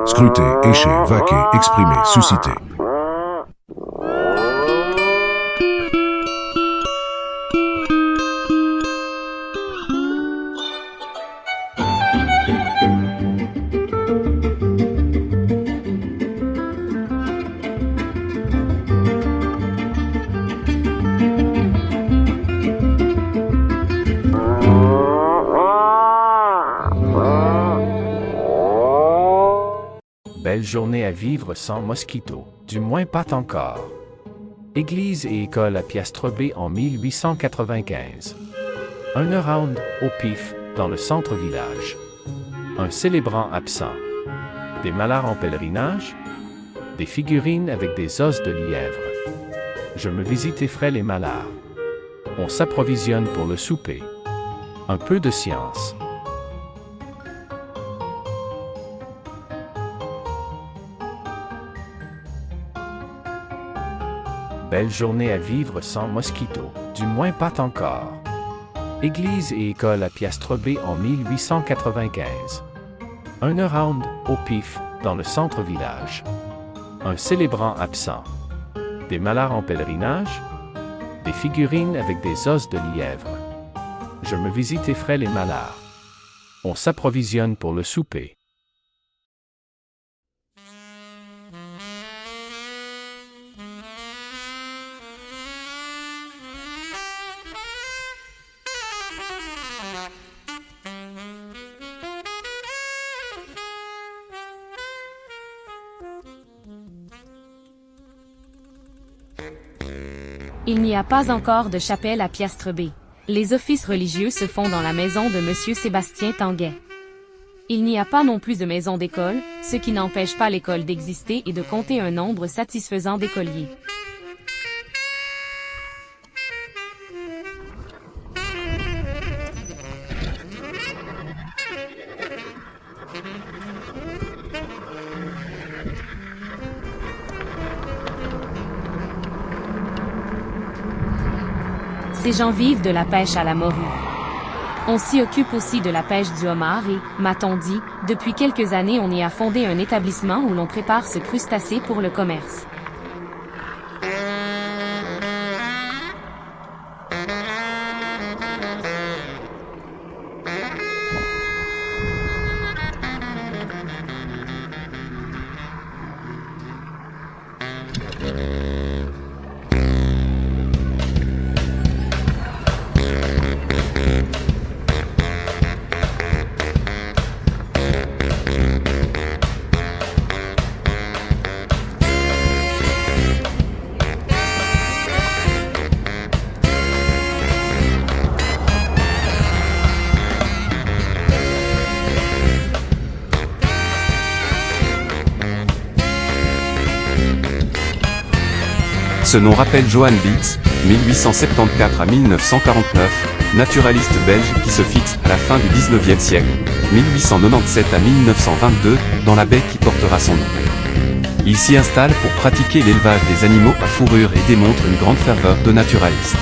Scruter, écher, vaquer, exprimer, susciter. Belle journée à vivre sans mosquito, du moins pas encore. Église et école à Piastre B en 1895. Un around au pif dans le centre-village. Un célébrant absent. Des mallards en pèlerinage. Des figurines avec des os de lièvre. Je me visite et ferai les mallards. On s'approvisionne pour le souper. Un peu de science. Belle journée à vivre sans mosquito, du moins pas encore. Église et école à Piastre B en 1895. Un around au pif dans le centre-village. Un célébrant absent. Des mallards en pèlerinage. Des figurines avec des os de lièvre. Je me visite et ferai les mallards. On s'approvisionne pour le souper. Il n'y a pas encore de chapelle à Piastre B. Les offices religieux se font dans la maison de Monsieur Sébastien Tanguay. Il n'y a pas non plus de maison d'école, ce qui n'empêche pas l'école d'exister et de compter un nombre satisfaisant d'écoliers. Ces gens vivent de la pêche à la morue. On s'y occupe aussi de la pêche du homard et, m'a-t-on dit, depuis quelques années on y a fondé un établissement où l'on prépare ce crustacé pour le commerce. Ce nom rappelle Johann Beets, 1874 à 1949, naturaliste belge qui se fixe à la fin du 19e siècle, 1897 à 1922, dans la baie qui portera son nom. Il s'y installe pour pratiquer l'élevage des animaux à fourrure et démontre une grande ferveur de naturaliste.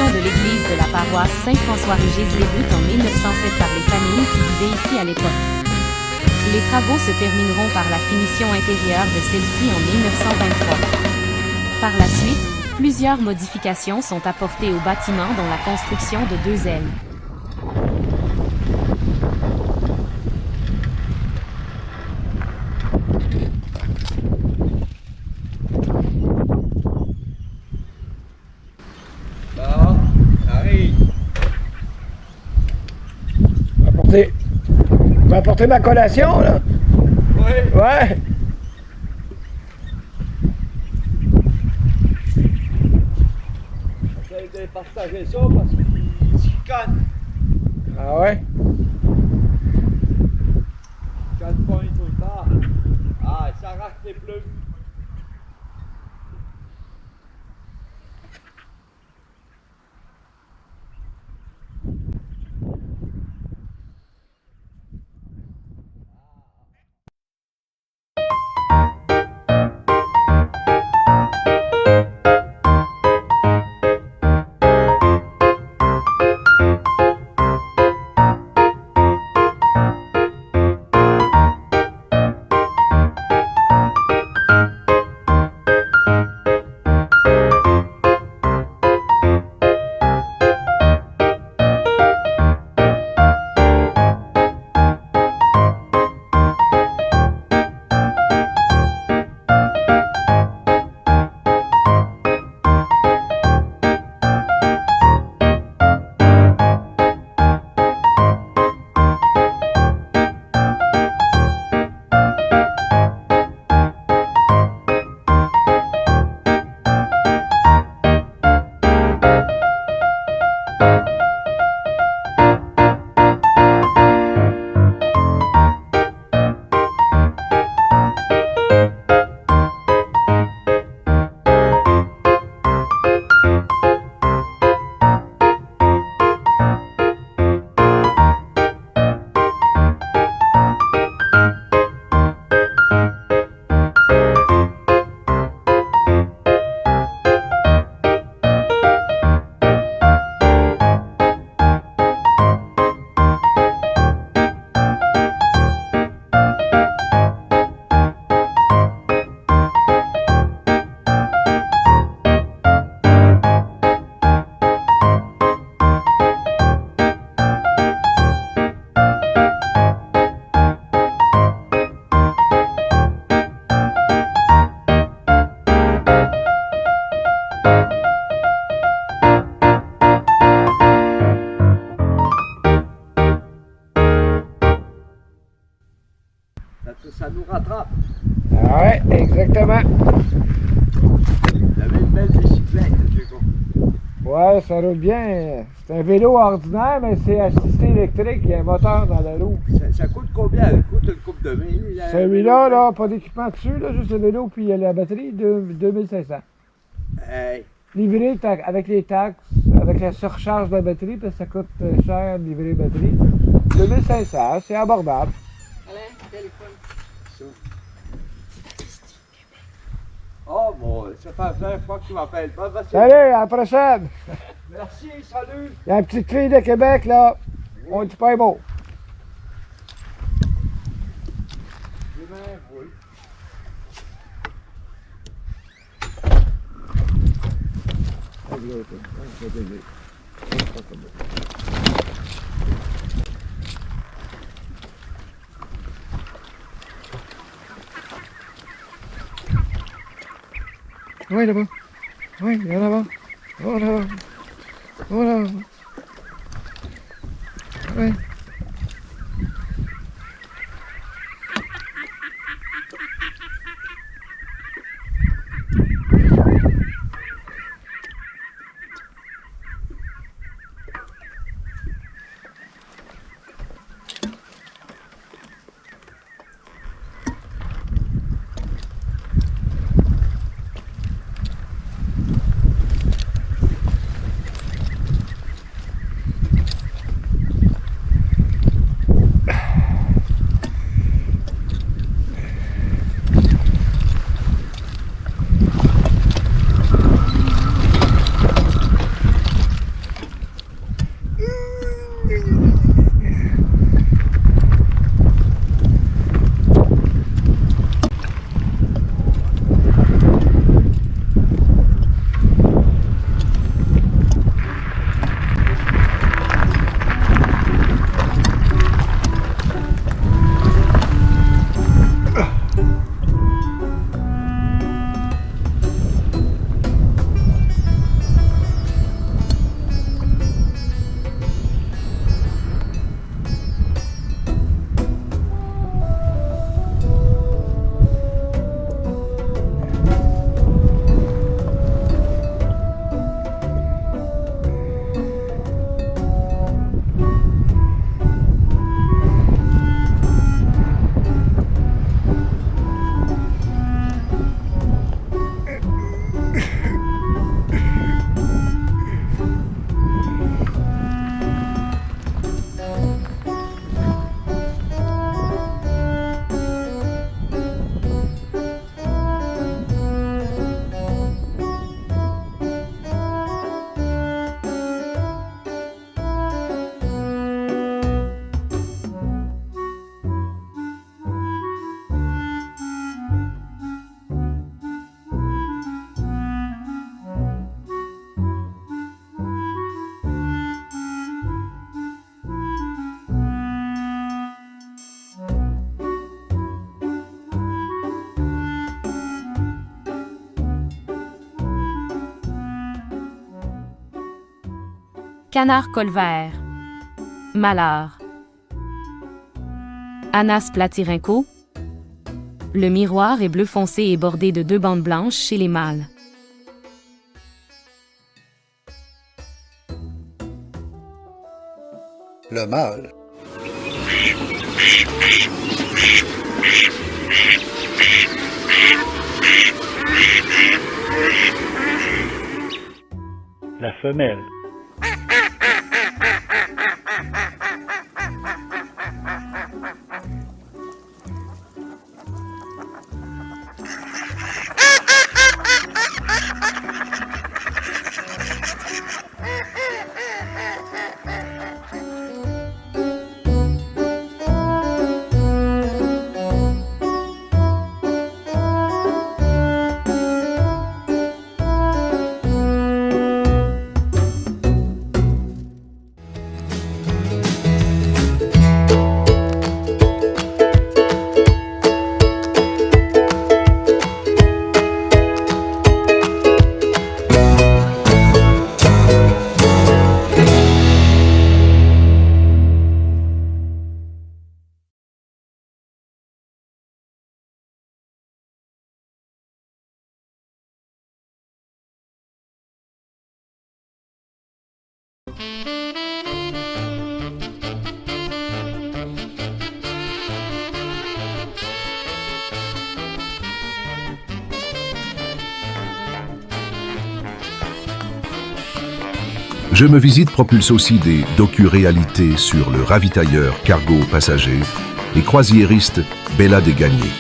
construction de l'église de la paroisse Saint-François-Régis débute en 1907 par les familles qui vivaient ici à l'époque. Les travaux se termineront par la finition intérieure de celle-ci en 1923. Par la suite, plusieurs modifications sont apportées au bâtiment dont la construction de 2 ailes. Tu vas apporter ma collation, là? Oui. Ouais. J'essaie de partager ça parce qu'ils chicanent. Ah ouais? Quand ils font tout le temps. Ah, ils s'arrachent les plumes. Ça nous rattrape. Ah ouais, exactement. Vous avez une belle bicyclette, j'ai compris. Ouais, ça roule bien. C'est un vélo ordinaire, mais c'est assisté électrique. Il y a un moteur dans la roue. Ça coûte combien? Ça coûte une coupe de mille. Celui-là, là, pas d'équipement dessus, là, juste le vélo puis la batterie, 2500. Hey. Livré avec les taxes, avec la surcharge de la batterie, parce que ça coûte cher de livrer la batterie. 2500, c'est abordable. Oh bon, ça fait 20 fois que tu m'appelles. Bon, Salut, à la prochaine! Merci, salut! Il y a une petite fille de Québec, là. On dit pas beau. Oui, là-bas. Oui, il y en a là-bas. Oh là. Oh là. Oui. Canard colvert. Mallard. Anas platyrinco. Le miroir est bleu foncé et bordé de 2 bandes blanches chez les mâles. Le mâle. La femelle. Je me visite propulse aussi des docu-réalités sur le ravitailleur cargo passager et croisiériste Bella des Gagnés.